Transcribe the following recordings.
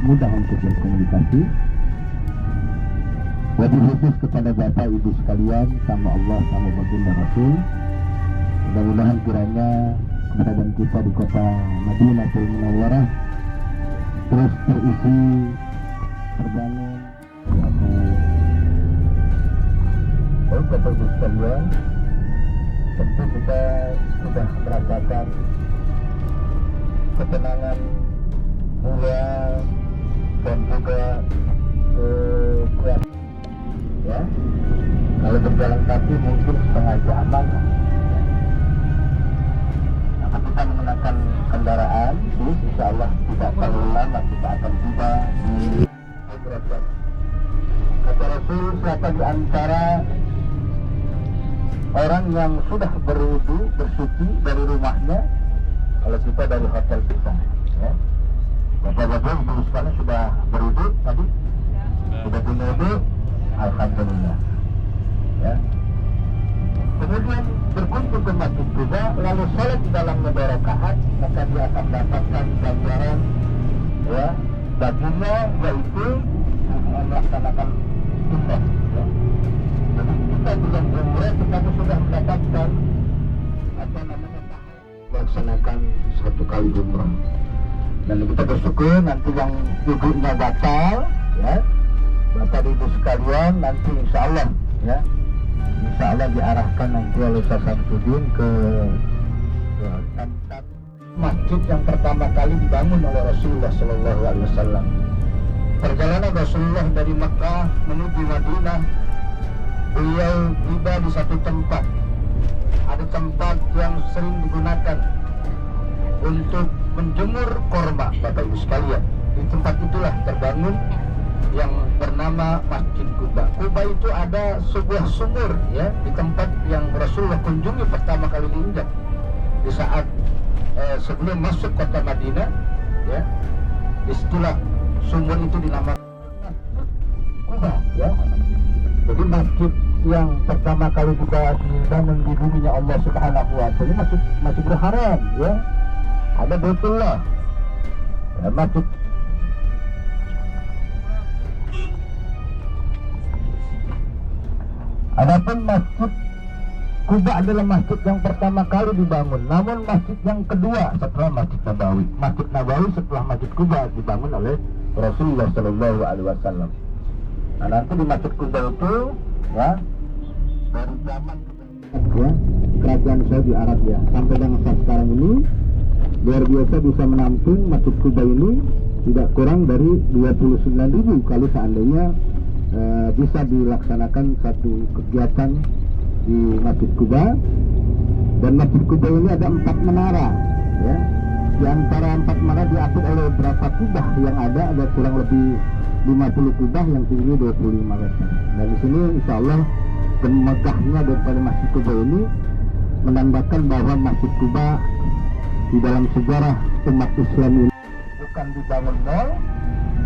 Mudah untuk berkomunikasi. Wabil khusus kepada Bapak Ibu sekalian, sama Allah, sama baginda Rasul. Mudah-mudahan kiranya keberadaan kita di kota Madinatul Munawwarah terus terisi, terbangun. Baik Bapak Ibu sekalian, tentu kita sudah merasakan ketenangan mulia dan juga kuat, ya. Kalau berjalan kaki mungkin setengah jaman, tapi kita menggunakan kendaraan, insya Allah tidak terlalu lama kita akan tiba di Rasul. Kata Rasul, siapa di antara orang yang sudah berwudu, bersuci dari rumahnya, kalau kita dari hotel kita, ya. Bapak-bapak Ibu sekalian sudah berwudu tadi? Sudah punya wudu? Alhamdulillah, ya. Kemudian berkunjung ke Masjid Quba, lalu sholat di dalamnya 2 rakaat, maka dia akan dapatkan ganjaran, ya, baginya, yaitu melaksanakan umrah, ya. Jadi kita belum umrah, tetapi sudah mendapatkan apa namanya, melaksanakan 1 kali umrah. Dan kita bersyukur nanti yang ibunya batal, ya, Bapak Ibu sekalian, nanti insya Allah, ya, insya Allah diarahkan nanti oleh Ustaz Samsudin ke tempat masjid yang pertama kali dibangun oleh Rasulullah Sallallahu Alaihi Wasallam. Perjalanan Rasulullah dari Makkah menuju Madinah, beliau tiba di satu tempat. Ada tempat yang sering digunakan untuk menjemur korma, Bapak Ibu sekalian. Di tempat itulah terbangun yang bernama Masjid Quba. Quba itu ada sebuah sumur, ya, di tempat yang Rasulullah kunjungi pertama kali diinjak. Di saat sebelum masuk kota Madinah, ya, disitulah sumur itu dinamakan Quba, ya. Jadi masjid yang pertama kali juga dibangun di buminya Allah Subhanahu wa Ta'ala, Masjidil Haram, ya. Ada Baitullah, ya, masjid. Adapun Masjid Quba adalah masjid yang pertama kali dibangun, namun masjid yang kedua setelah Masjid Nabawi. Masjid Nabawi setelah Masjid Quba dibangun oleh Rasulullah Sallallahu Alaihi Wasallam. Nah, nanti di Masjid Quba itu, ya, dari zaman, ya, kerajaan Saudi Arabia sampai dengan saat sekarang ini, luar biasa bisa menampung Masjid Quba ini tidak kurang dari 29.000 kalau seandainya bisa dilaksanakan satu kegiatan di Masjid Quba. Dan Masjid Quba ini ada 4 menara, ya. Di antara 4 menara diatur oleh beberapa kubah yang ada kurang lebih 50 kubah yang tinggi 25 meter. Dan di sini insya Allah kemegahnya daripada Masjid Quba ini menandakan bahwa Masjid Quba di dalam sejarah umat Islam ini bukan dibangun nol,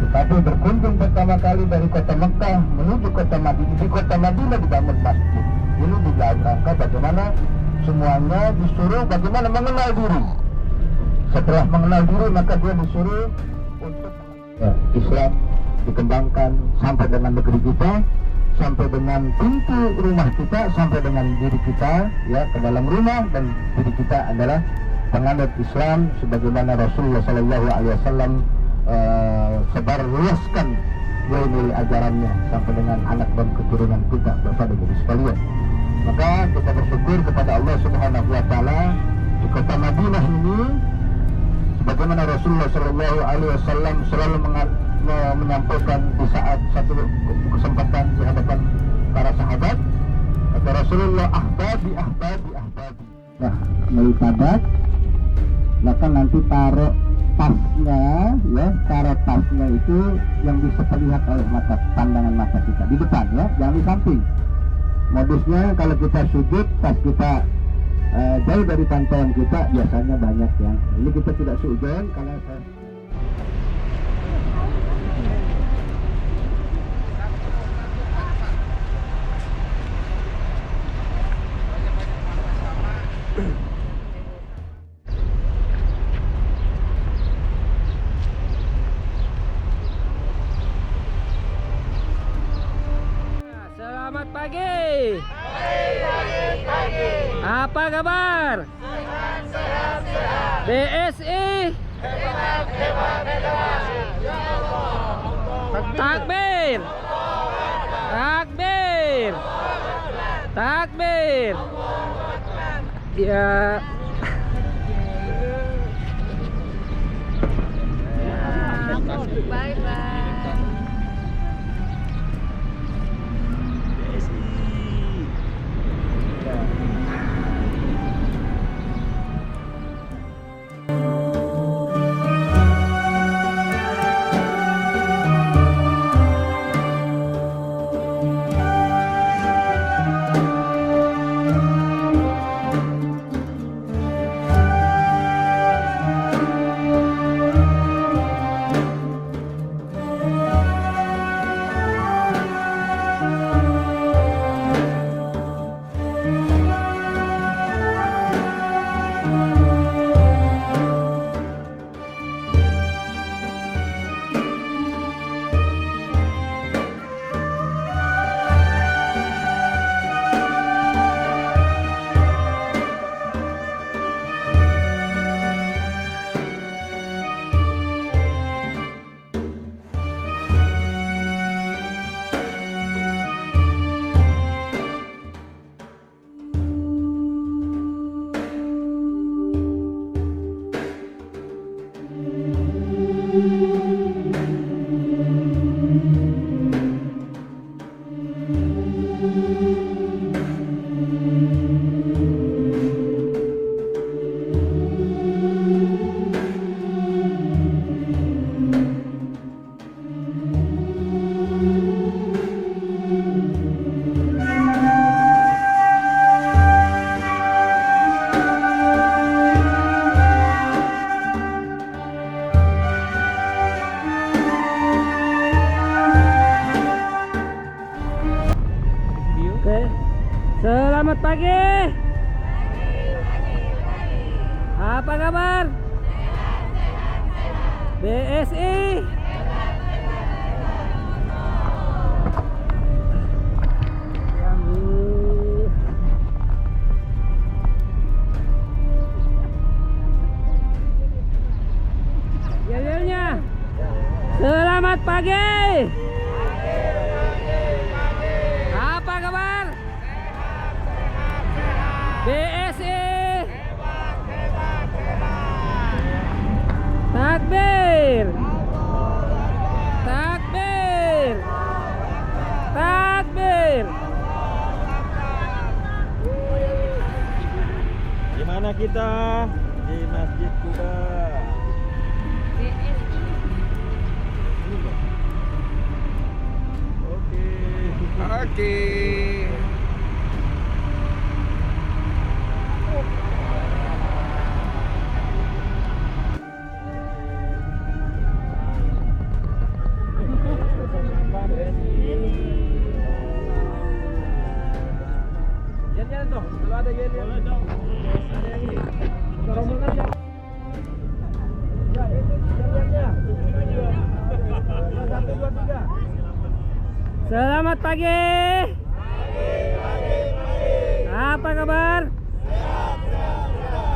tetapi berkunjung pertama kali dari kota Mekah menuju kota Madinah. Di kota Madinah dibangun masjid. Ini di dalam rangka bagaimana semuanya disuruh bagaimana mengenal diri. Setelah mengenal diri maka dia disuruh untuk, ya, Islam dikembangkan sampai dengan negeri kita, sampai dengan pintu rumah kita, sampai dengan diri kita, ya, ke dalam rumah, dan diri kita adalah penganut Islam sebagaimana Rasulullah Sallallahu Alaihi Wasallam sebar luaskan nilai-nilai ajarannya sampai dengan anak dan keturunan kita, Bapak dan Ibu sekalian. Maka kita bersyukur kepada Allah Subhanahu wa taala di kota Madinah ini, sebagaimana Rasulullah Shallallahu alaihi wasallam selalu menyampaikan di saat satu kesempatan di hadapan para sahabat, kata Rasulullah, ahbabi ahbabi ahbabi. Nah, melipadat, maka nanti taruh tasnya, ya, taruh tasnya itu yang bisa terlihat oleh mata, pandangan mata kita di depan, ya, jangan di samping. Modusnya kalau kita sujud, tas kita jauh dari pantauan kita, biasanya banyak yang ini kita tidak sujud karena saya Selamat pagi. Apa kabar? Sehat. BSI. Takbir. Takbir. Takbir. Ya. Bye bye. Selamat pagi. Apa kabar? BSI. Yelnya. Selamat pagi. Apa kabar? BSI. Takbir. Takbir. Takbir. Di mana kita? Di Masjid Kuba. Oke. Jalan tuh, kalau ada jalan dong. Ada yang ini. Kita rombongan aja. Ya, ini jalannya. 1, 2, 3. Selamat pagi. Apa kabar?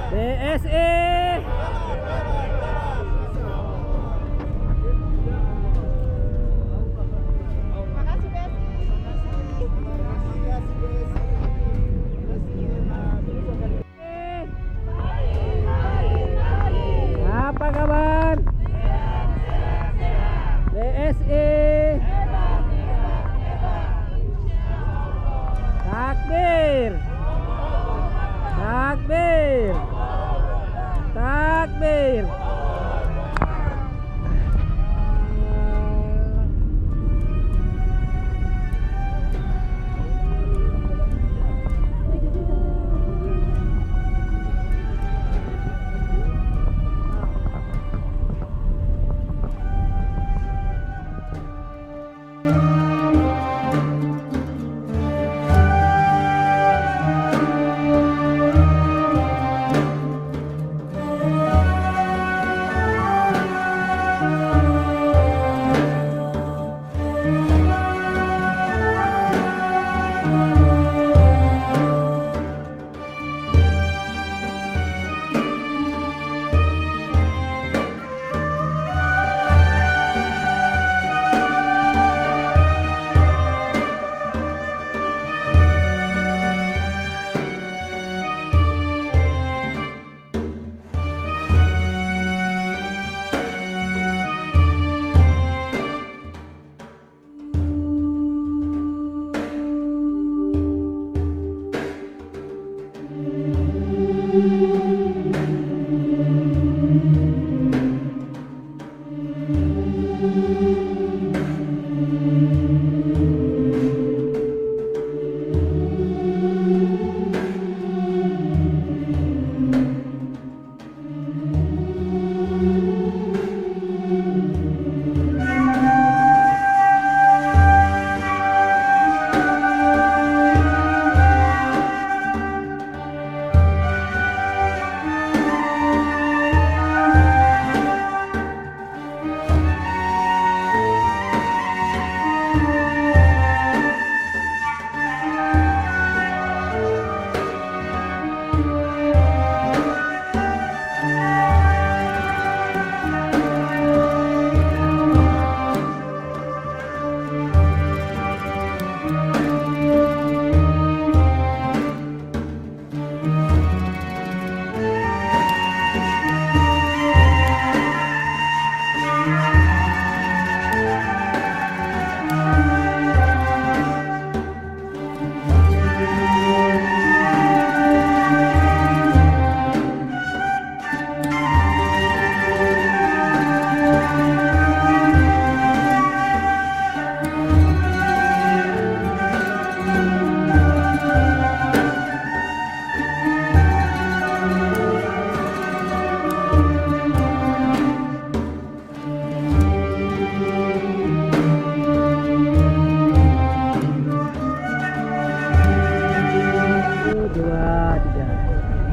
BSI.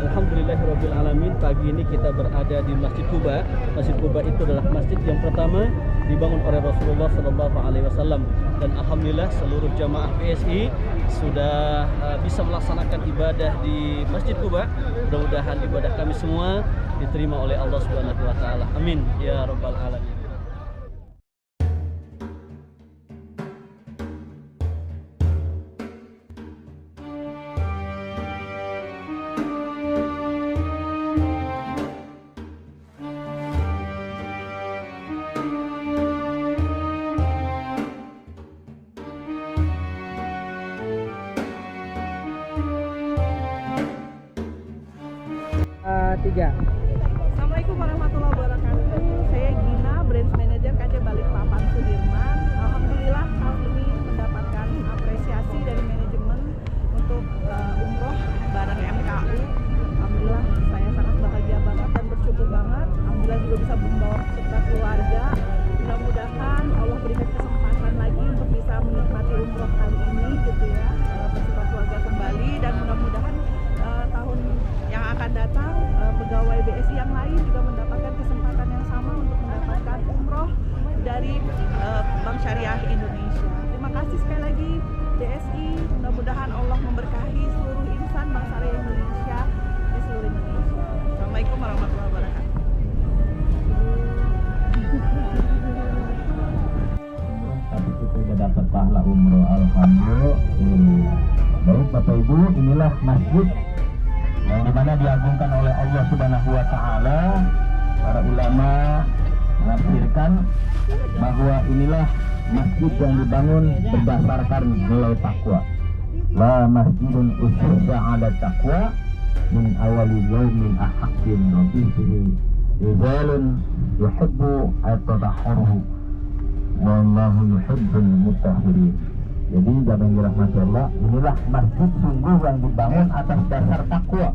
Alhamdulillahirrabbilalamin. Pagi ini kita berada di Masjid Quba. Masjid Quba itu adalah masjid yang pertama dibangun oleh Rasulullah SAW. Dan alhamdulillah seluruh jamaah PSI sudah bisa melaksanakan ibadah di Masjid Quba. Mudah-mudahan ibadah kami semua diterima oleh Allah Subhanahu wa taala. Amin ya rabbal alamin. Assalamualaikum warahmatullahi wabarakatuh. Saya Gina, Branch Manager KC Balikpapan Sudirman. Alhamdulillah tahun ini mendapatkan apresiasi dari manajemen untuk umroh bareng MKU. Alhamdulillah saya sangat bahagia banget dan bersyukur banget. Alhamdulillah juga bisa membawa serta keluarga. Mudah-mudahan Allah berikan kesempatan lagi untuk bisa menikmati umroh kali ini gitu ya, beserta keluarga kembali, dan mudah-mudahan tahun yang akan datang pegawai BSI yang lain juga mendapatkan kesempatan yang sama untuk mendapatkan umroh dari Bank Syariah Indonesia. Terima kasih sekali lagi BSI. Mudah-mudahan Allah memberkahi seluruh insan Bank Syariah Indonesia di seluruh Indonesia. Assalamualaikum warahmatullahi wabarakatuh. Tapi kita sudah dapat pahala umroh, alhamdulillah. Baik Bapak Ibu, inilah masjid yang dimana diagungkan oleh Allah Subhanahu wa taala. Para ulama menafsirkan bahwa inilah masjid yang dibangun berdasarkan nilai takwa. La masjidun ussisa 'ala taqwa min awali yaumin ahaqqin rafihi rijalun yuhibbu at-tatahharu wallahu yuhibbul mutahhirin. Jadi jangan dirahmati Allah, inilah masjid sungguh yang dibangun atas dasar takwa,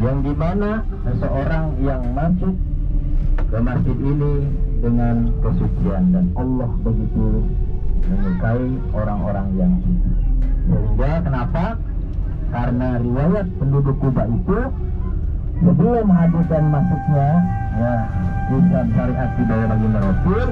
yang dimana seseorang yang masuk ke masjid ini dengan kesucian, dan Allah begitu menyukai orang-orang yang suci. Sehingga kenapa? Karena riwayat penduduk Kuba itu sebelum hadis dan masuknya ya Islam syariat di bawah baginda Rasul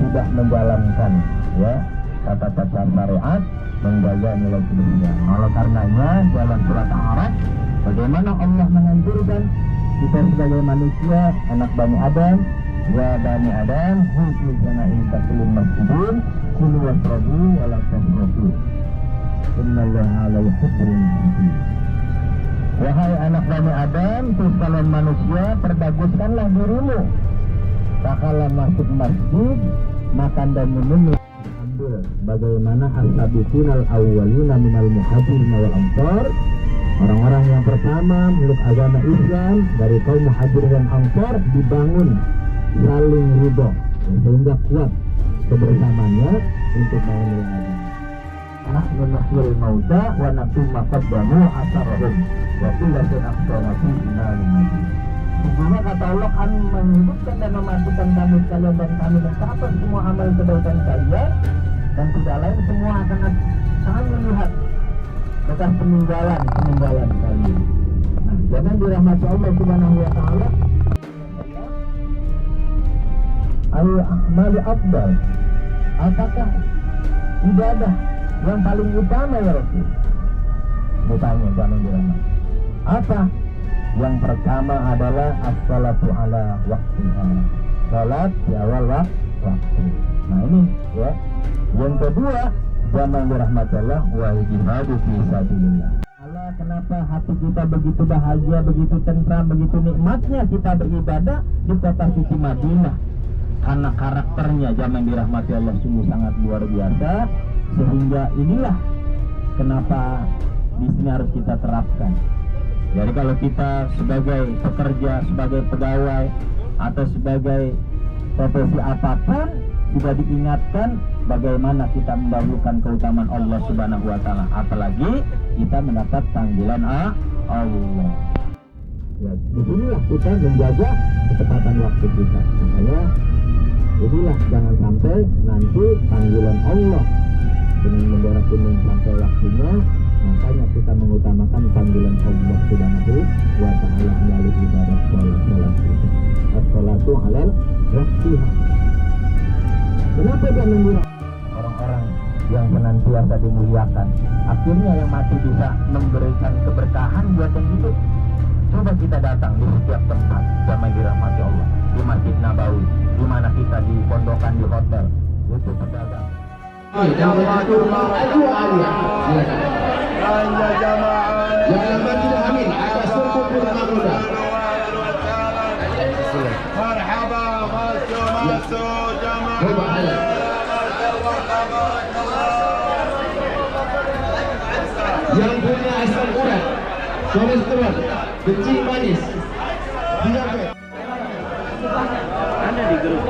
sudah menjalankan ya kata-kata syariat, menjaga nilai kebenaran. Oleh karenanya dalam surat Al-A'raf bagaimana Allah menganjurkan kita sebagai manusia, anak Bani Adam, ya Bani Adam, hudud jana'in takulun masjidun, kulu wasrabu wala tasrafu. Innallaha la yuhibbul muhsinin. Wahai anak Bani Adam, sekalian manusia, perdaguskanlah dirimu. Tak kala masuk masjid, makan dan minum. Bagaimana as-sabiqun al-awwaluna minal muhajirin wal ansar, orang-orang yang pertama meluk agama Islam dari kaum muhajirin dan ansar, dibangun saling ridho sehingga kuat kebersamaannya untuk memenuhi agama. Nahnu nuhyil mauta wa naktubu ma qaddamu atharahum wa kullu shay'in ahsaynahu fi imamin mubin. Sesungguhnya kata Allah, kami menghidupkan dan mematikan kamu sekalian dan kami mencatat semua amal kebaikan kalian, dan tidak lain semua akan sangat melihat bekas peninggalan kalian. Nah, jangan dirahmati Allah Subhanahu wa taala. Al-a'mal afdal. Apakah ibadah yang paling utama ya Rasul? Ditanya jangan dirahmati. Apa? Yang pertama adalah as-salatu ala waqtiha. Salat di awal waktu. Nah ini ya. Yang kedua, zaman dirahmati Allah wa jihadu fi sabilillah. Allah, kenapa hati kita begitu bahagia, begitu tentram, begitu nikmatnya kita beribadah di kota suci Madinah? Karena karakternya zaman dirahmati Allah sungguh sangat luar biasa, sehingga inilah kenapa di sini harus kita terapkan. Jadi kalau kita sebagai pekerja, sebagai pegawai, atau sebagai profesi apapun, sudah diingatkan bagaimana kita mendahulukan keutamaan Allah Subhanahu wa taala, apalagi kita mendapat panggilan Allah. Ya, disinilah kita menjaga ketepatan waktu kita. Makanya inilah jangan sampai nanti panggilan Allah dengan bendera kuning sampai waktunya, makanya kita mengutamakan panggilan Allah Subhanahu wa taala melalui ibadah salat kita. As-salatu 'alal waqtiha. Kenapa dia mengguna orang-orang yang senantiasa dimuliakan? Akhirnya yang mati bisa memberikan keberkahan buat yang hidup. Coba kita datang di setiap tempat zaman dirahmati Allah, di Masjid Nabawi, di mana kita di pondokan, di hotel, itu pedagang. Jamaah aju aliyah. Silakan. Anda jamaah Yang lama tidak amin atas suku kurma muda. marhaba masuk jamaah. Coba ada. Yang punya asam urat, kolesterol, kencing manis, diabetes. Ada di grup.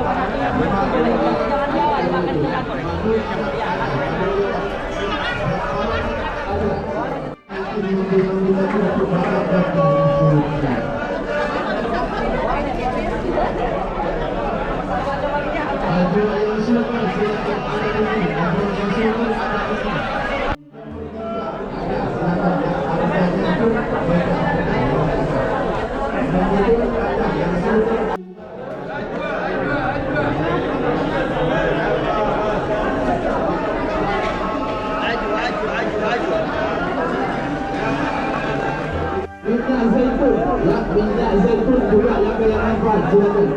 Minyak zaitun juga yang kaya manfaat. Silakan.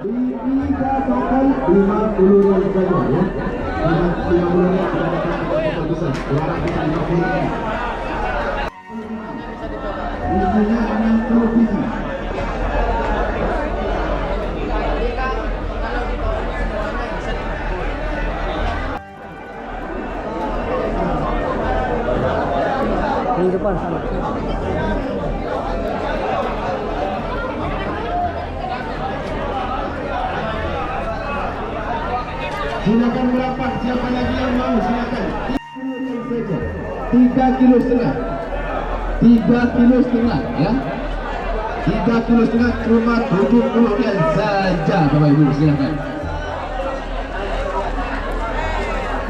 Tiga total 50 rial saja ya. 50 rial kita besar. 250 rial. Isinya 60 biji. Di depan sana. Silakan merapat, siapa lagi yang mau silakan. 3,5 kilo. 3,5 kilo ya. 3,5 kilo cuma 70 rial saja Bapak Ibu, silakan.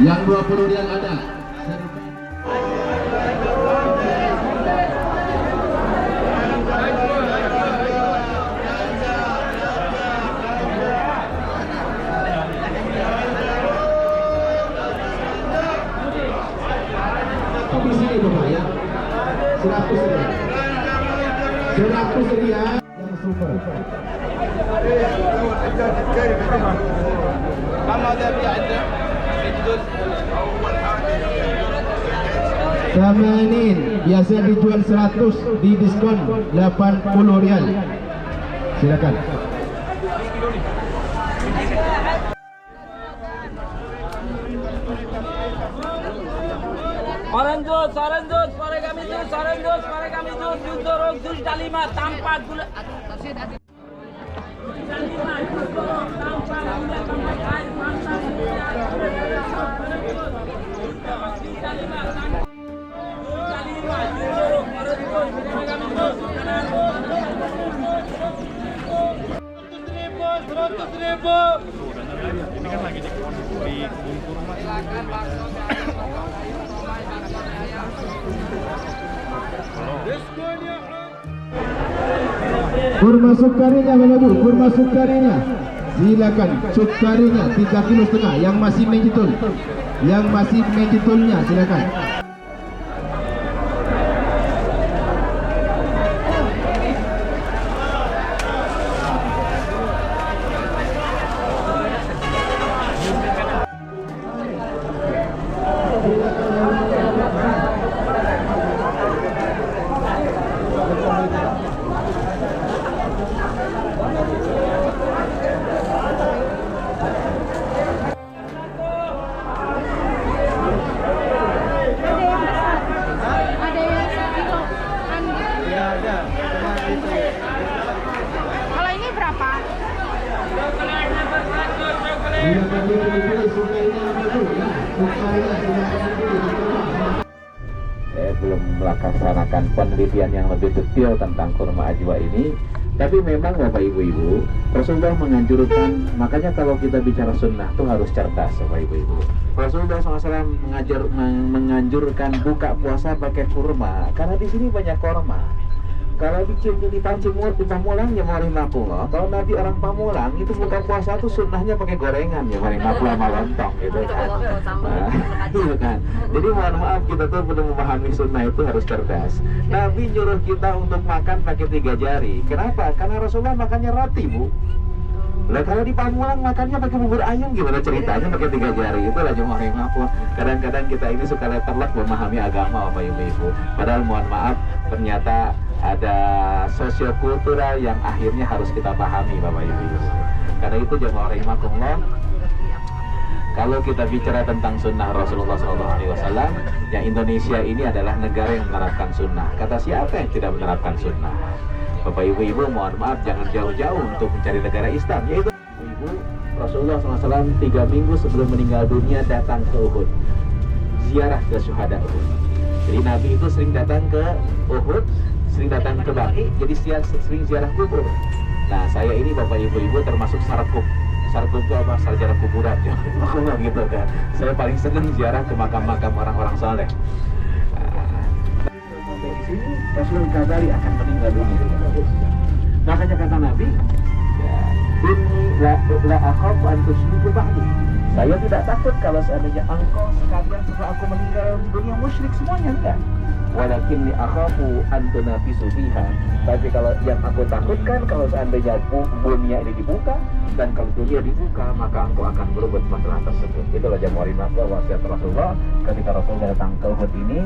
Yang 20 rial ada. Di sini Bapak ya. 100 rial. 100 rial yang super. Samanin biasa dijual 100, di diskon 80 rial. Silakan. Orange juice, kami juice, jus dorong, jus dalima, tanpa gula. Kurma sukarinya Bapak Ibu, kurma sukarinya. Silakan sukarinya 3,5 kg yang masih menjetul. Yang masih menjetulnya silakan. Kalau ini berapa? Saya belum melaksanakan penelitian yang lebih detail tentang kurma ajwa ini. Tapi memang Bapak Ibu-Ibu, Rasulullah menganjurkan, makanya kalau kita bicara sunnah itu harus cerdas Bapak Ibu-Ibu. Rasulullah SAW menganjurkan buka puasa pakai kurma, karena di sini banyak kurma. Kalau di Pamulang ya Marimakullah. Kalau Nabi orang Pamulang itu buka puasa tuh sunnahnya pakai gorengan ya Marimakullah sama lontong gitu kan. Iya kan. Jadi mohon maaf kita tuh perlu memahami sunnah itu harus cerdas. Nabi nyuruh kita untuk makan pakai 3 jari. Kenapa? Karena Rasulullah makannya roti Bu. Lah kalau di Pamulang makannya pakai bubur ayam gimana ceritanya pakai 3 jari? Itulah jemaah aku. Kadang-kadang kita ini suka letterlek memahami agama Bapak Ibu. Padahal mohon maaf ternyata ada sosiokultural yang akhirnya harus kita pahami Bapak Ibu. Karena itu jemaah rahimakumullah, kalau kita bicara tentang sunnah Rasulullah SAW, yang Indonesia ini adalah negara yang menerapkan sunnah. Kata siapa yang tidak menerapkan sunnah? Bapak Ibu, mohon maaf jangan jauh-jauh untuk mencari negara Islam. Yaitu Ibu, Rasulullah SAW 3 minggu sebelum meninggal dunia datang ke Uhud, ziarah ke syuhada Uhud. Jadi Nabi itu sering datang ke Uhud, sering datang ke Baqi, jadi sering ziarah kubur. Nah saya ini Bapak Ibu termasuk sarkub. Sarkub itu apa? Sarjana kuburan ya. Gitu kan. Saya paling senang ziarah ke makam-makam orang-orang soleh. Di sini Rasul kabari akan meninggal dunia. Makanya kata Nabi, ini la akhafu an tusyriku ba'di. Saya tidak takut kalau seandainya engkau sekalian setelah aku meninggal dunia musyrik semuanya, enggak. Walakinni akhafu an tunafisu fiha. Tapi kalau yang aku takutkan kalau seandainya dunia ini dibuka dan kalau dunia dibuka maka engkau akan berbuat masalah tersebut. Itulah jamaah wasiat Rasulullah ketika Rasulullah datang ke Uhud ini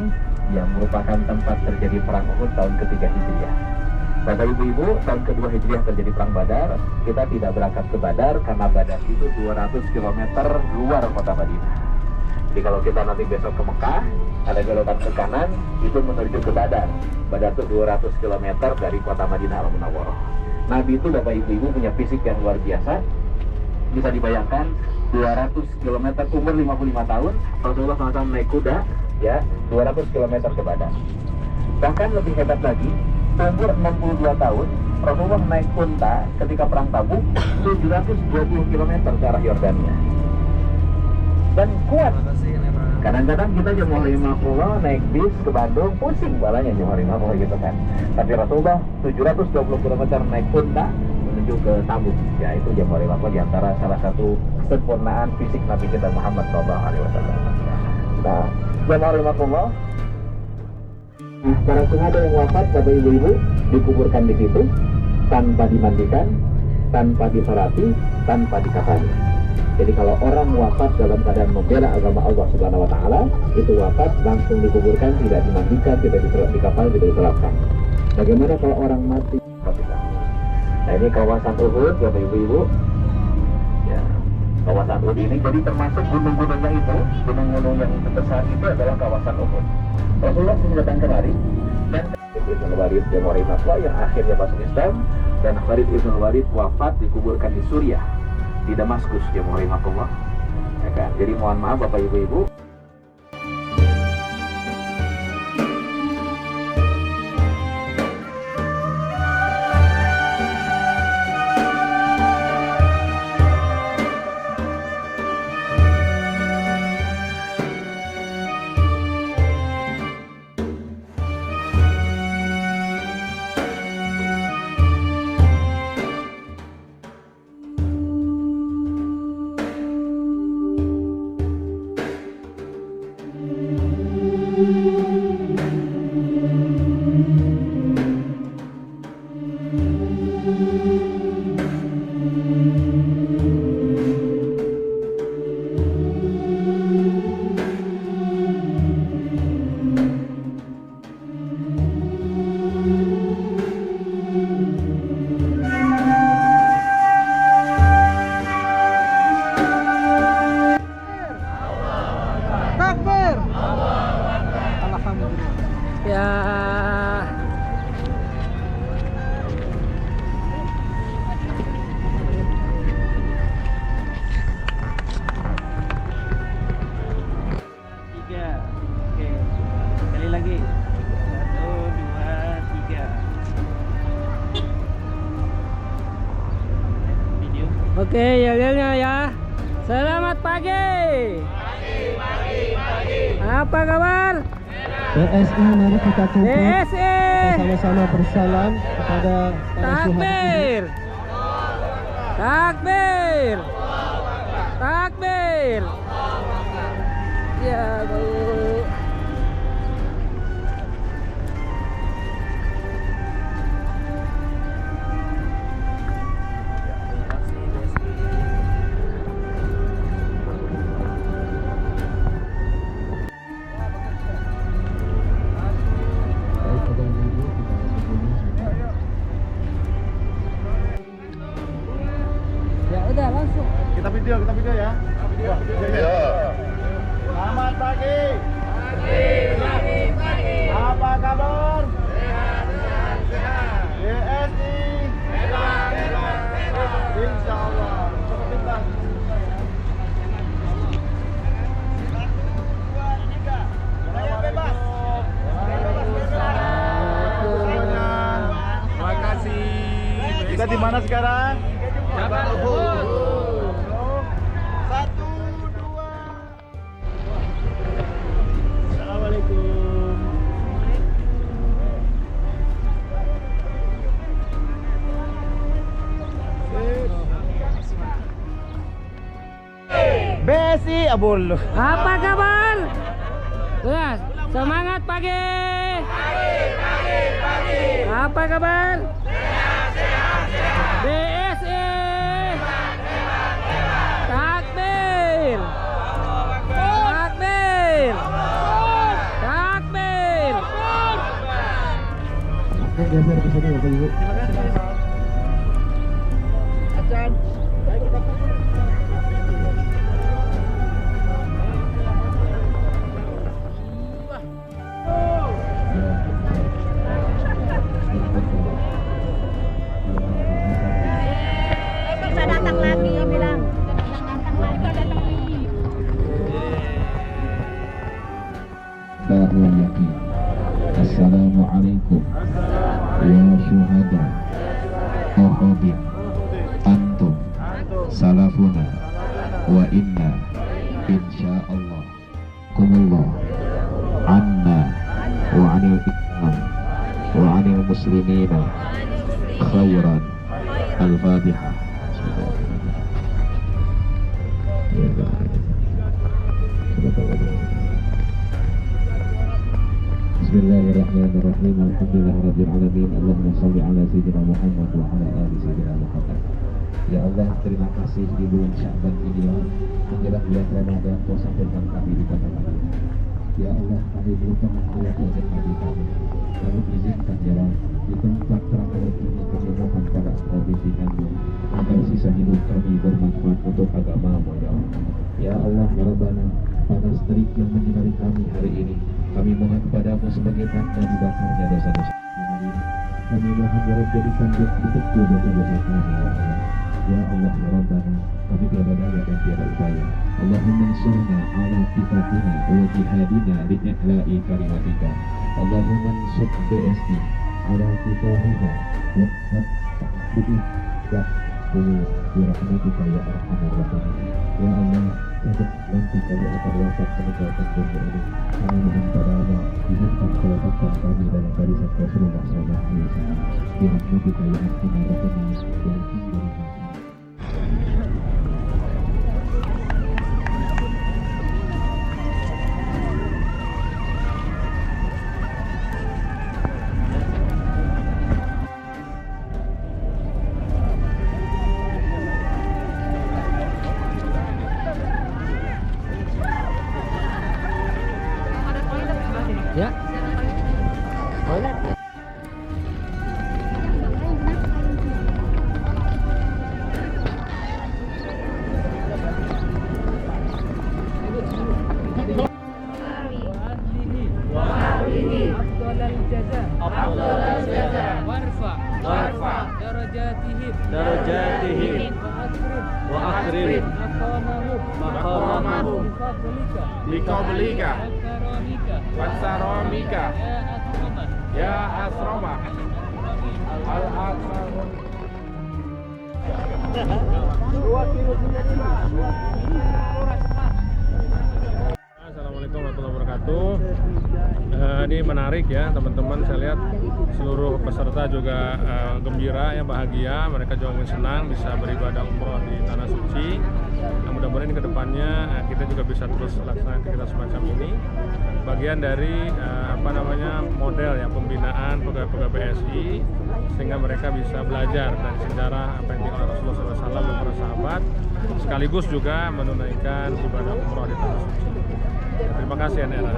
yang merupakan tempat terjadi perang Uhud tahun ketiga Hijriah. Bapak Ibu, tahun kedua Hijriah terjadi perang Badar. Kita tidak berangkat ke Badar karena Badar itu 200 km luar kota Madinah. Jadi kalau kita nanti besok ke Mekah, ada belokan ke kanan, itu menuju ke Badar. Badar itu 200 km dari kota Madinah Al-Munawwarah. Nabi itu Bapak Ibu punya fisik yang luar biasa. Bisa dibayangkan 200 km umur 55 tahun, Rasulullah SAW naik kuda, ya 200 km ke Badar. Bahkan lebih hebat lagi, umur 62 tahun, Rasulullah naik unta ketika perang Tabuk 720 km ke arah Yordania. Dan kuat. Kadang-kadang kita jemaah rahimahullah naik bis ke Bandung pusing balanya jemaah rahimahullah gitu kan. Tapi Rasulullah 720 km naik unta menuju ke Tabuk. Ya itu jemaah rahimahullah diantara salah satu kesempurnaan fisik Nabi kita Muhammad SAW. Nah, jemaah rahimahullah, para sahabat yang wafat Bapak Ibu dikuburkan di situ tanpa dimandikan, tanpa disolati, tanpa dikafani. Jadi kalau orang wafat dalam keadaan membela agama Allah Subhanahu wa taala, itu wafat langsung dikuburkan, tidak dimandikan, tidak dikafani, tidak disolatkan. Bagaimana kalau orang mati? Nah, ini kawasan Uhud Bapak Ibu. Ya, kawasan Uhud ini jadi termasuk gunung-gunungnya itu, gunung-gunung yang terbesar itu adalah kawasan Uhud. Rasulullah sudah datang kemari dan Ibn Walid yang akhirnya masuk Islam, dan Khalid Ibn Walid wafat dikuburkan di Suriah. di Damaskus ya rahimakumullah. Ya kan? Jadi mohon maaf Bapak Ibu-ibu. Oke, yel-yelnya ya. Selamat pagi. Apa kabar? BSI, mari kita kumpul. BSI. Sama-sama bersalam kepada para Takbir. Takbir. Takbir. Ya, baru. Kita video ya. Selamat pagi. Pagi. Apa kabar? Sehat. BSI. Hebat. Insyaallah. Cepat bebas. 1, 2, 3. Saya bebas. Terima kasih. Kita di mana sekarang? Jabal Uhud. 1, 2. Assalamualaikum. BSI Abul. Apa kabar? Terus, semangat pagi. Pagi. Apa kabar? BSI. Takbir. Takbir. Takbir. geser ke sini Bapak Ibu. Acan. Baik kita datang lagi ya bilang datang lagi kalau datang lagi. Bahwa yakin. Assalamualaikum ya syuhada Uhudin antum salafuna wa inna insyaallah kumullah anna wa anil islam wa anil muslimina khairan. Al-Fatihah. Bismillahirrahmanirrahim. Alhamdulillahirabbil alamin. Allahumma shalli ala sayyidina Muhammad wa ala ali sayyidina Muhammad. Ya Allah, terima kasih di bulan Sya'ban ini menjelang bulan Ramadan Kau sampaikan kami di kota Madinah. Ya Allah, kami berusaha melihat wajah Nabi kami. Lalu izinkan ya Allah, di tempat terakhir ini kami mohon pada Engkau bimbinganmu agar sisa hidup kami bermanfaat untuk agama-Mu ya Allah. Ya Allah, ya Rabbana, panas terik yang menyinari kami hari ini, kami mohon kepadamu sebagai tanda dibakarnya dosa-dosa kami. Kami mohon ya Rabb, jadikan dia betul dosa-dosa kami ya Allah. Ya Allah, ya Rabbana, kami tiada daya dan tiada upaya. Allahumma ansurna ala kitabina wa jihadina li'i'la'i kalimatika. Allahumma ansur BSI ala kitabina wa ta'budi wa birahmatika ya arhamar rahimin. Ya Allah, untuk bantu kami agar dapat menegakkan benda ini. Kami mohon padamu, hidupkan kelewatan kami dalam barisan Rasulullah SAW. Birahmatika ya arhamar rahimin. Ya. darajatihim wa akrim maqamahum Bikaulika Wasaramika Ya Asrama Al-Akram. Assalamualaikum warahmatullahi wabarakatuh. Ini menarik ya teman-teman, saya lihat seluruh peserta juga gembira ya, bahagia, mereka juga senang bisa beribadah umroh di tanah suci. Nah, mudah-mudahan ini kedepannya kita juga bisa terus laksanakan kegiatan semacam ini, bagian dari model ya pembinaan pegawai BSI, sehingga mereka bisa belajar dari sejarah apa yang dilakukan Rasulullah SAW dan para sahabat, sekaligus juga menunaikan ibadah umroh di tanah suci. Terima kasih Nera.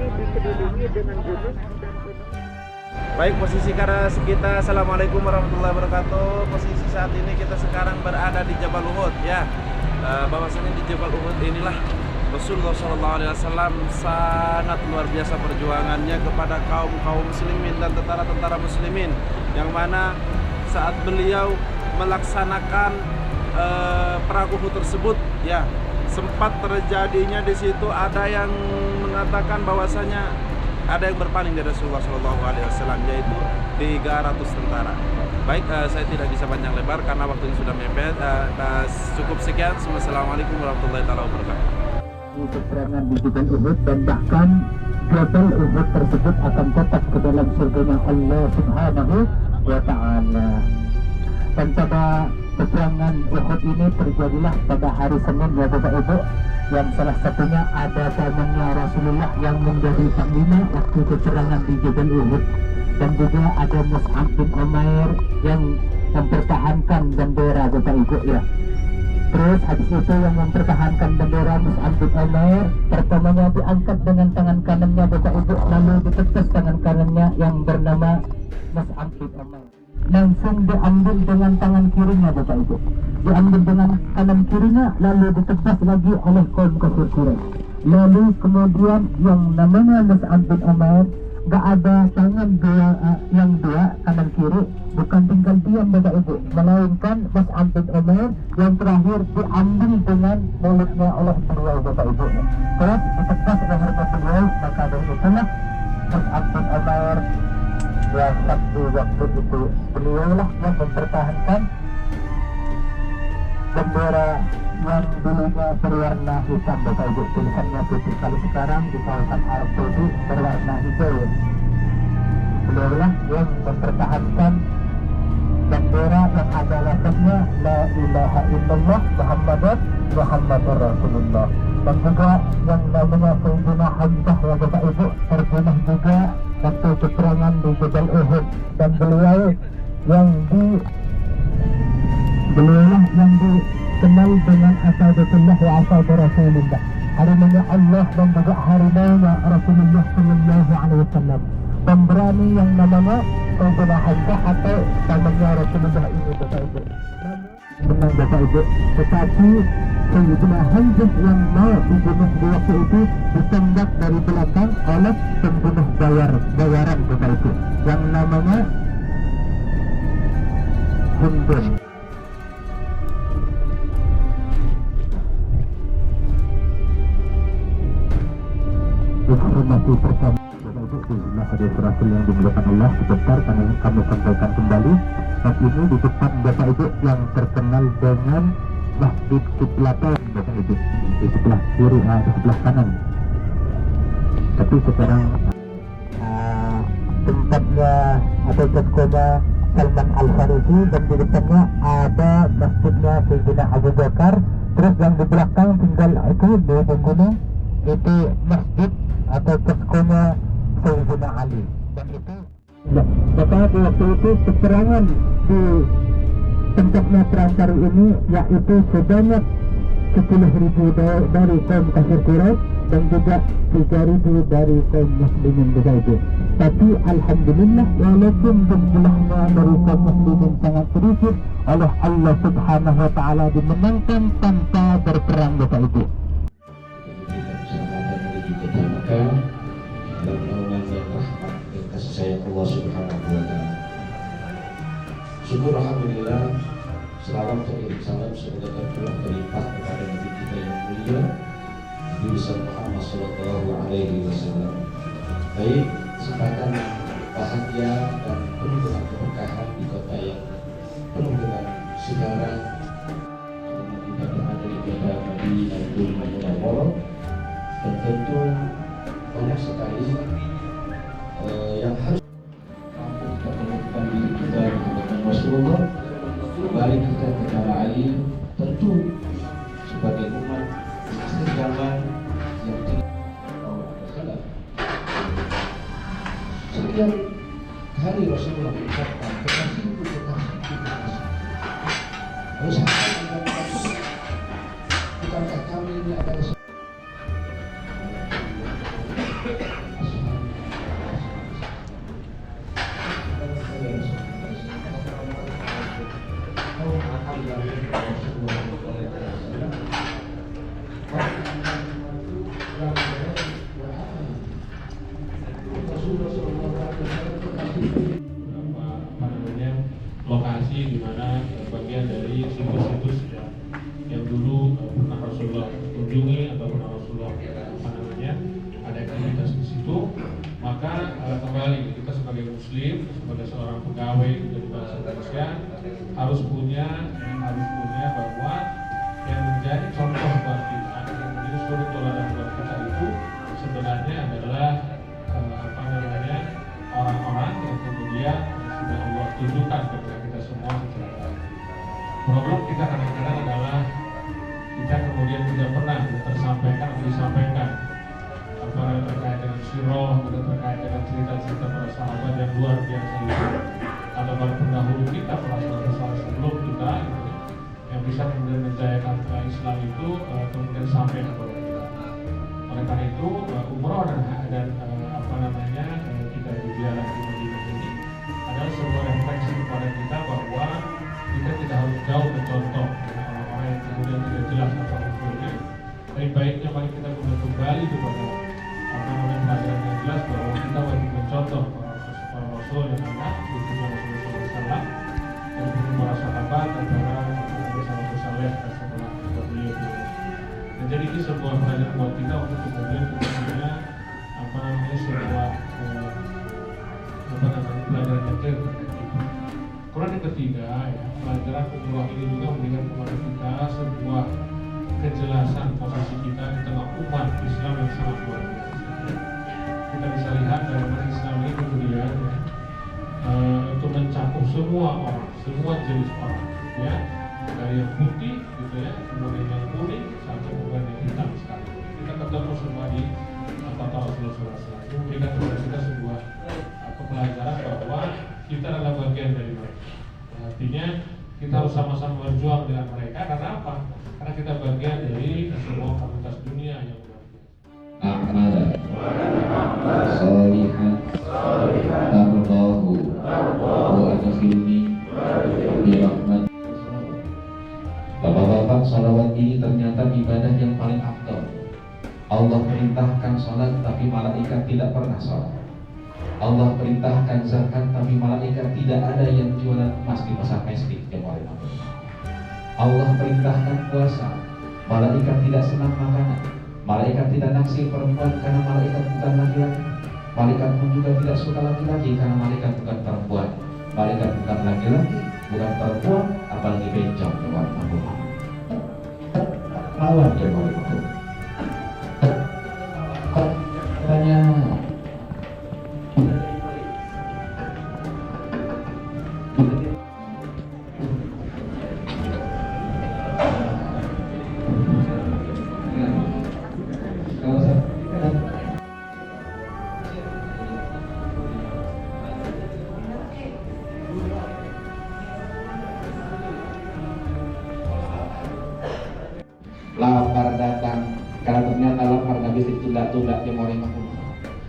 Baik, posisi kita, assalamualaikum warahmatullahi wabarakatuh. Posisi saat ini kita sekarang berada di Jabal Uhud ya. Bahwasanya di Jabal Uhud inilah Rasulullah SAW sangat luar biasa perjuangannya kepada kaum muslimin dan tentara muslimin, yang mana saat beliau melaksanakan perang Uhud tersebut ya, sempat terjadinya di situ ada yang mengatakan bahwasanya ada yang berpaling dari Rasulullah SAW, yaitu 300 tentara. Baik, saya tidak bisa panjang lebar karena waktunya sudah mepet. Cukup sekian. Assalamualaikum warahmatullahi wabarakatuh. Keterangan di Jabal Uhud, dan bahkan Jabal Uhud tersebut akan tetap ke dalam surganya Allah Subhanahu wa Ta'ala. Dan pada peperangan Uhud ini terjadilah pada hari Senin ya Bapak Ibu, yang salah satunya ada pamannya Rasulullah yang menjadi panglima waktu peperangan di Jabal Uhud, dan juga ada Mus'ab bin Umair yang mempertahankan bendera Bapak Ibu ya. Terus habis itu yang mempertahankan bendera Mus'ab bin Umair pertamanya diangkat dengan tangan kanannya Bapak Ibu, lalu ditepis tangan kanannya yang bernama Mus'ab bin Umair, langsung diambil dengan tangan kirinya Bapak Ibu, diambil dengan kanan kirinya, lalu ditebas lagi oleh kaum kafir Quraisy. Lalu kemudian yang namanya Mus'ab bin Umair gak ada tangan yang dua kanan kiri, bukan tinggal diam Bapak Ibu, melainkan Mus'ab bin Umair yang terakhir diambil dengan mulutnya oleh beliau Bapak Ibu. Terus ditebas leher beliau, maka dari itulah Mus'ab bin Umair yang waktu itu beliau lah yang mempertahankan bendera yang dulunya berwarna hitam Bapak Ibu, tulisannya putih, kalau sekarang di kawasan Arab Saudi berwarna hijau. Beliau lah yang mempertahankan bendera yang ada lafaznya La ilaha illallah Muhammadur Rasulullah. Dan juga yang namanya Sayyidina Hamzah ya Bapak Ibu terbunuh juga waktu peperangan di Jabal Uhud, dan beliau yang dikenal dengan Asadatullah wa Asadu Rasulullah, harimanya Allah dan juga harimanya Rasulullah Sallallahu Alaihi Wasallam. Pemberani yang namanya Sayyidina Hamzah atau namanya Rasulullah ini Bapak Ibu. Benar Bapak Ibu, tetapi Sayyidina Hamzah yang mau dibunuh di waktu itu ditembak dari belakang oleh pembunuh bayaran Bapak Ibu yang namanya Hundun. informasi pertama sejumlah hadis Rasul yang dimuliakan Allah sebentar kami sampaikan kembali. Saat ini di depan Bapak Ibu yang terkenal dengan Masjid Kiblatan, Bapak Ibu, di sebelah kiri, di sebelah kanan. Tapi sekarang tempatnya atau poskonya Salman Al Farisi, dan di depannya ada masjidnya Sayyidina Abu Bakar. Terus yang di belakang tinggal itu di penghuni itu masjid atau poskonya Sayyidina Ali. Dan itu Bapak di waktu itu keterangan di tempatnya perantara ini yaitu sebanyak 10.000 dari kaum kafir Quraisy dan juga 3.000 dari kaum muslimin begitu. Tapi alhamdulillah walaupun jumlahnya dari kaum muslimin sangat sedikit, oleh Allah Subhanahu wa taala dimenangkan tanpa berperang Bapak Ibu. Kasih sayang Allah Subhanahu wa taala. Syukur alhamdulillah, selawat dan salam semoga tercurah berlimpah kepada Nabi kita yang mulia Nabi besar Muhammad sallallahu alaihi wasallam. Baik, kesempatan bahagia dan penuh dengan keberkahan di kota yang penuh dengan sejarah kita berada di kota Madinatul Munawwarah, dan tentu banyak sekali yang harus kita menemukan diri kita dengan Rasulullah. Balik kita kepada Ali, tentu sebagai umat akhir zaman yang tidak setiap hari Rasulullah mengucapkan kekasihku, kekasihku, kekasihku. Lalu sahabat mengatakan, bukankah kami ini adalah lokasi di mana bagian dari situs-situs yang dulu pernah Rasulullah kunjungi atau pernah Rasulullah ada aktivitas di situ. Maka kembali kita sebagai muslim, sebagai seorang pegawai dari bangsa Indonesia harus punya bahwa yang menjadi contoh buat kita, yang menjadi suri teladan buat kita itu sebenarnya adalah orang-orang yang kemudian sudah Allah tunjukkan kepada kita semua secara baik. Problem kita kadang-kadang adalah kita kemudian tidak pernah tersampaikan atau disampaikan terkait dengan sirah, terkait dengan cerita-cerita para sahabat yang luar biasa itu, atau para pendahulu kita, para sahabat sebelum kita gitu, yang bisa kemudian menjayakan Islam itu kemudian sampai kepada kita. Oleh karena itu umroh dan kita berjalan di Madinah ini adalah sebuah refleksi kepada kita bahwa kita tidak harus jauh mencontoh orang-orang yang kemudian tidak jelas asal-usulnya. Tapi baiknya mari kita kembali kepada pelajaran yang jelas bahwa kita wajib mencontoh para Rasul yang ada di dunia Rasulullah SAW dan para sahabat dan para sahabat saleh setelah beliau. Dan jadi ini sebuah pelajaran buat kita untuk kemudian punya sebuah pelajaran yang clear. Kemudian yang ketiga, pelajaran umroh ini juga memberikan kepada kita sebuah kejelasan posisi kita di tengah umat Islam yang sangat luar biasa. Kita bisa lihat bagaimana Islam ini kemudian untuk mencakup semua orang, semua jenis orang, ya, dari yang putih, gitu ya, kemudian yang kuning, sampai kemudian yang hitam sekali. Kita ketemu semua di kota Rasulullah SAW. Ini memberikan kepada kita sebuah pelajaran bahwa kita adalah bagian dari mereka. Artinya kita harus sama-sama berjuang dengan mereka. Karena apa? Karena kita bagian dari semua komunitas dunia yang luar biasa. Solihan tardahu wa adkhilni bi rahmat. Bapak-bapak, salawat ini ternyata ibadah yang paling afdal. Allah perintahkan salat tapi malaikat tidak pernah salat. Allah perintahkan zakat tapi malaikat tidak ada yang jualan emas di pasar mestik yang paling afdal. Allah perintahkan puasa, malaikat tidak senang makanan. Malaikat tidak naksir perempuan karena malaikat bukan laki-laki. Malaikat pun juga tidak suka laki-laki karena malaikat bukan perempuan. Malaikat bukan laki-laki, bukan perempuan, apalagi bencong dengan Muhammad. Lawan dia mau itu. Katanya lapar datang, karena ternyata lapar nggak bisa ditunda-tunda dia mau Muhammad.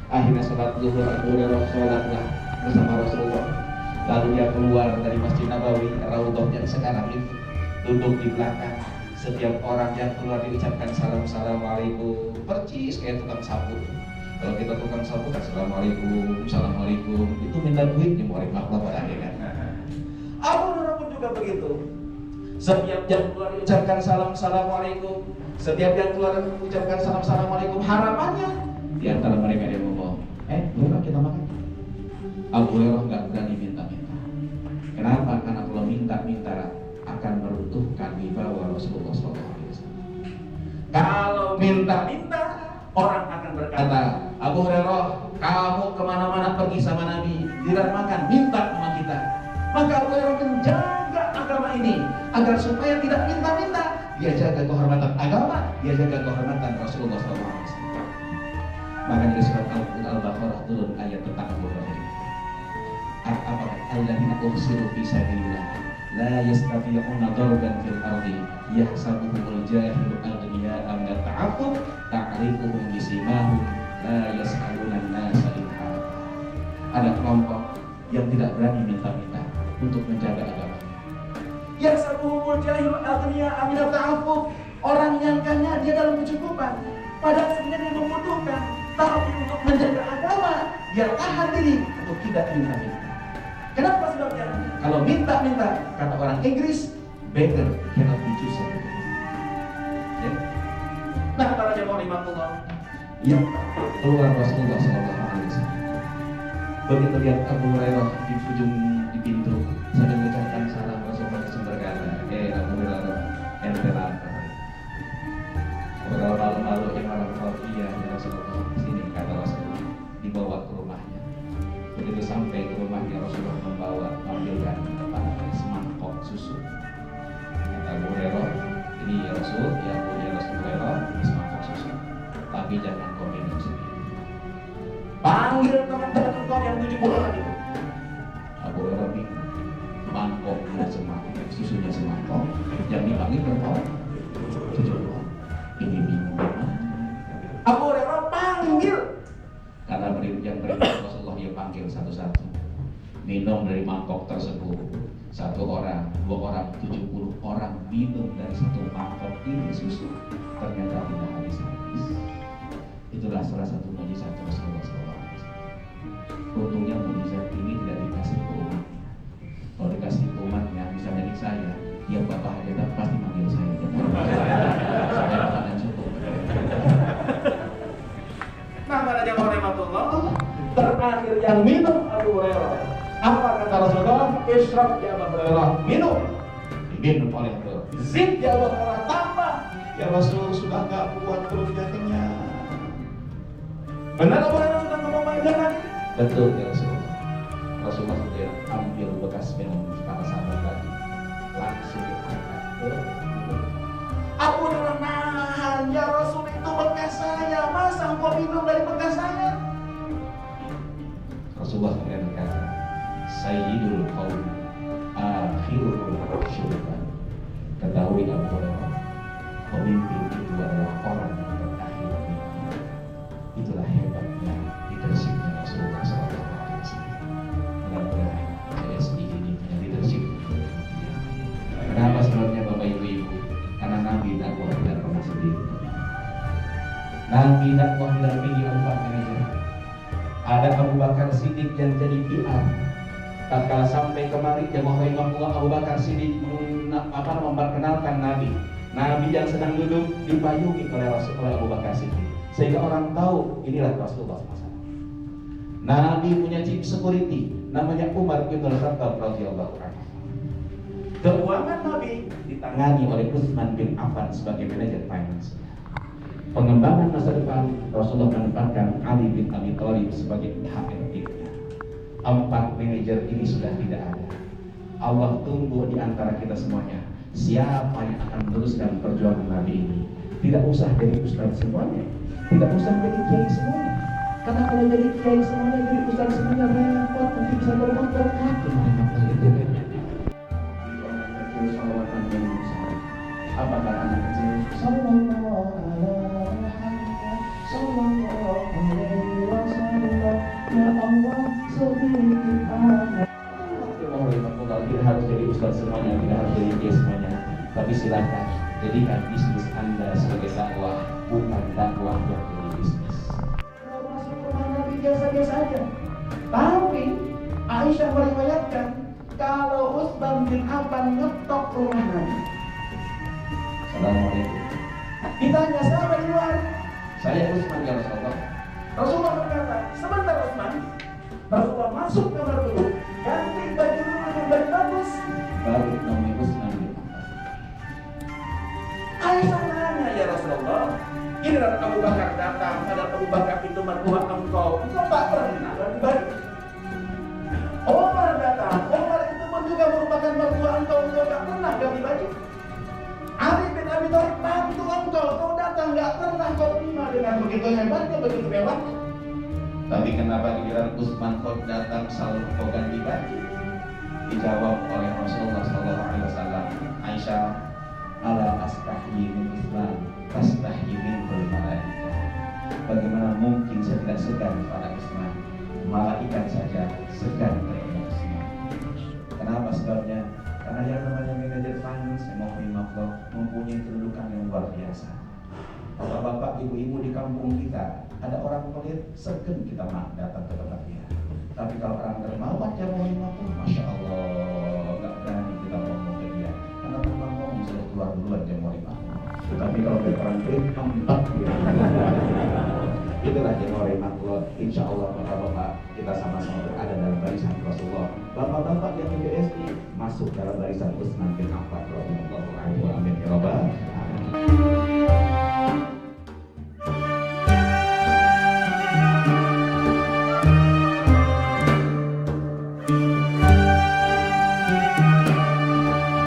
Akhirnya sholat zuhur, Abu Hurairah sholatlah bersama Rasulullah. Lalu dia keluar dari Masjid Nabawi, Raudhah yang sekarang ini, duduk di belakang. Setiap orang yang keluar diucapkan salam, assalamualaikum, percis kayak tukang sapu. Kalau kita tukang sapu kan assalamualaikum, assalamualaikum, itu minta duit dia mau Muhammad pada akhirnya. Abu Hurairah pun juga begitu. Setiap yang keluar diucapkan salam, assalamualaikum. Setiap yang keluar diucapkan salam, assalamualaikum. Harapannya di antara mereka yang ngomong, boleh kita makan? Abu Hurairah nggak berani minta-minta. Kenapa? Karena kalau minta-minta akan meruntuhkan wibawa Rasulullah SAW. Kalau minta-minta, orang akan berkata, Abu Hurairah, kamu kemana-mana pergi sama Nabi, tidak makan, minta sama kita. Maka Abu Hurairah menjaga agama ini agar supaya tidak minta-minta. Dia jaga kehormatan agama, dia jaga kehormatan Rasulullah SAW. Makanya di surat Al-Baqarah turun ayat tentang Abu Hurairah. Apakah alladzina uhsiru fi sabilillah la yastati'una darban fil ardi yahsabuhumul jahilu aghniya'a min at-ta'affuf ta'rifuhum bisimahum la yas'aluna an-nasa ilhafa. Ada kelompok yang tidak berani minta-minta untuk menjaga agama. Yahsabuhumul jahilu aghniya'a min at-ta'affuf. Orang nyangkanya dia dalam kecukupan, padahal sebenarnya dia membutuhkan. Tapi untuk menjaga agama, dia tahan diri untuk tidak minta-minta. Kenapa sebabnya? Kalau minta-minta, kata orang Inggris, beggar cannot be chosen. Ya. Nah, para jemaah rahimahullah, yang keluar Rasulullah SAW. Begitu lihat Abu Hurairah di ujung di pintu, sambil mengucapkan salam, Rasulullah langsung berkata, Abu Hurairah, ente lapar. Beberapa malam lalu yang orang ya Rasulullah, sini kata Rasulullah, dibawa ke rumahnya. Begitu sampai ke rumahnya, Rasulullah mengambilkan semangkok susu. Kata Abu Hurairah, ini ya Rasul, ya Abu Hurairah, ini semangkok susu. Tapi jangan kau minum sendiri. Panggil teman-teman kau yang 70 orang itu. Abu Hurairah minum mangkoknya semangkok, susunya semangkok. Yang dipanggil berapa? 70. Ini minum. Abu Hurairah panggil. Karena yang beriman Rasulullah dia panggil satu-satu. Minum dari mangkok tersebut. Satu orang, 2 orang, 70 orang minum dari satu mangkok ini susu. Ternyata tidak habis-habis. Itulah salah satu mukjizat Rasulullah SAW. Untungnya mukjizat ini tidak dikasih ke umatnya. Kalau dikasih ke umatnya, misalnya di saya, ya bapak kita pasti manggil saya. Saya makanan cukup. Nah, para jemaah rahimahullah, terakhir yang minum Abu Hurairah. Apa kata Rasulullah? Isyrab ya Abu Hurairah, minum. Diminum oleh Abu Hurairah. Zid ya Abu Hurairah, tambah. Ya Rasul, sudah gak kuat perutnya kenyang. Benar Abu Hurairah sudah ngomong banyak lagi? Betul ya Rasulullah. Rasulullah sudah ambil bekas minum para sahabat tadi, langsung diangkat ke Abu Hurairah nahan, ya Rasul itu bekas saya, masa engkau minum dari bekas saya? Rasulullah berkata, Sayyidul Qaum akhirul syurban. Ketahui Abu Hurairah, pemimpin itu adalah orang yang terakhir minum. Itulah hebatnya leadershipnya Rasulullah SAW. Mudah-mudahan PSI ini punya leadership. Kenapa sebabnya Bapak Ibu? Karena Nabi dakwah tidak pernah sendiri. Nabi dakwah didampingi 4 manajer. Ada Abu Bakar Siddiq yang jadi PR. Tatkala sampai kemari jemaah rahimahullah, Abu Bakar Siddiq memperkenalkan Nabi. Nabi yang sedang duduk dipayungi oleh Rasulullah Abu Bakar Siddiq, sehingga orang tahu inilah Rasulullah SAW. Nabi punya chief security namanya Umar bin Khattab radhiyallahu anhu. Keuangan Nabi ditangani oleh Utsman bin Affan sebagai manajer finance. Pengembangan masa depan Rasulullah menempatkan Ali bin Abi Thalib sebagai HRD-nya. 4 manajer ini sudah tidak ada. Allah tunggu di antara kita semuanya siapa yang akan meneruskan perjuangan Nabi ini. Tidak usah jadi ustaz semuanya, tidak usah jadi kiai semuanya. Karena kalau jadi kiai semuanya, jadi ustaz semuanya repot, nanti bisa bermotor kaki. Apakah anak kecil? Sallallahu alaihi wasallam. Ya Allah, sedikit anak. Tidak harus jadi ustaz semuanya, tidak harus jadi kiai semuanya, tapi silakan jadikan bisnis Anda sebagai dakwah, bukan dakwah yang jadi bisnis. Kalau masuk rumah Nabi biasa-biasa aja, tapi Aisyah meriwayatkan kalau Utsman bin Affan ngetok rumah Nabi. Assalamualaikum. Ditanya siapa di luar? Saya Utsman ya Rasulullah. Rasulullah berkata, sebentar Utsman. Rasulullah masuk kamar dulu, ganti baju dulu yang bagus, baru namanya Utsman bin Affan. Aisyah nanya, ya Rasulullah, ini Abu Bakar datang, ada Abu Bakar itu mertua engkau tak pernah ganti baju. Umar datang, Umar itu pun juga merupakan mertua engkau tak pernah ganti baju. Ali bin Abi Thalib bantu engkau datang nggak pernah kau terima dengan begitu hebatnya, begitu mewahnya. Tapi kenapa giliran Utsman kau datang selalu kau ganti baju? Dijawab oleh Rasulullah SAW, Aisyah, ala astahyi min Utsman, astahyi min malaikah. Bagaimana mungkin saya tidak segan pada Utsman? Malaikat saja segan kepada Utsman. Kenapa sebabnya? Karena yang namanya manajer finance, mempunyai kedudukan yang luar biasa. Bapak-bapak, ibu-ibu di kampung kita, ada orang pelit, segen kita datang ke tempat dia. Tapi kalau orang dermawan yang mau 50, Masya Allah, nggak berani kita ngomong ke dia. Karena tukang ngomong sudah keluar duluan dia mau 50. Tapi kalau dari orang pelit, 4 dia. Itulah Januari Maklot. Insya Allah bapak-bapak kita sama-sama berada dalam barisan Rasulullah. Bapak-bapak yang di BSI masuk dalam barisan Utsman bin Affan radhiyallahu anhu.